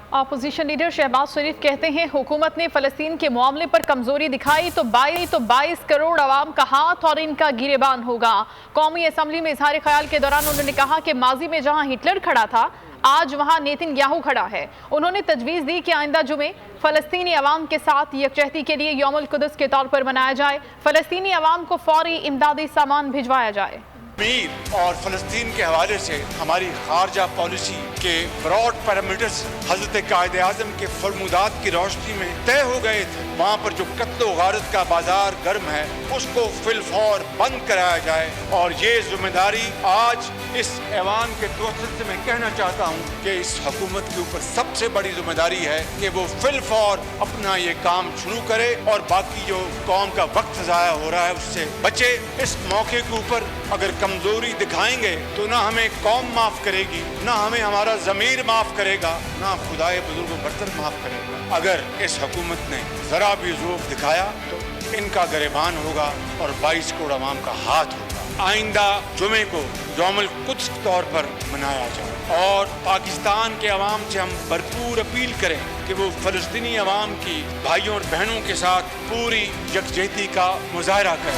Opposition leader Shahbaz शरीफ कहते हैं हुकूमत ने फलस्तीन के मामले पर कमजोरी दिखाई तो 22 करोड़ अवाम का हाथ और इनका गिरेबान होगा। कौमी असम्बली में इजहार ख्याल के दौरान उन्होंने कहा कि माजी में जहां हिटलर खड़ा था आज वहां नेतन्याहू खड़ा है। उन्होंने तजवीज़ दी कि आइंदा जुमे फलस्तीनी अवाम के साथ यकजहती के लिए यौमुल कुद्स के तौर पर मनाया जाए। फलस्तीनी अवाम को फौरी इमदादी सामान भिजवाया जाए। कश्मीर और फ़लस्तीन के हवाले से हमारी खारजा पॉलिसी के ब्रॉड पैरामीटर्स हज़रत कायदे आज़म के फरमुदात की रोशनी में तय हो गए थे। वहाँ पर जो कत्ल गारत का बाजार गर्म है उसको फिलफौर बंद कराया जाए और ये जिम्मेदारी आज इस ऐवान के तवज्जुह से मैं कहना चाहता हूँ कि इस हुकूमत के ऊपर सबसे बड़ी जिम्मेदारी है कि वो फिलफौर अपना ये काम शुरू करे और बाकी जो कौम का वक्त ज़ाया हो रहा है उससे बचे। इस मौके के ऊपर अगर कमजोरी दिखाएंगे तो ना हमें कौम माफ करेगी, ना हमें हमारा ज़मीर माफ करेगा, ना खुदाए बुजुर्ग बरतर माफ करेगा। अगर इस हुकूमत ने जरा भी ज़ौक़ दिखाया तो इनका गिरेबान होगा और 22 करोड़ अवाम का हाथ होगा। आइंदा जुमे को यौमुल कुद्स के तौर पर मनाया जाए और पाकिस्तान के अवाम से हम भरपूर अपील करें कि वो फ़लस्तीनी अवाम की भाइयों और बहनों के साथ पूरी यकजहती का मुजाहरा करें।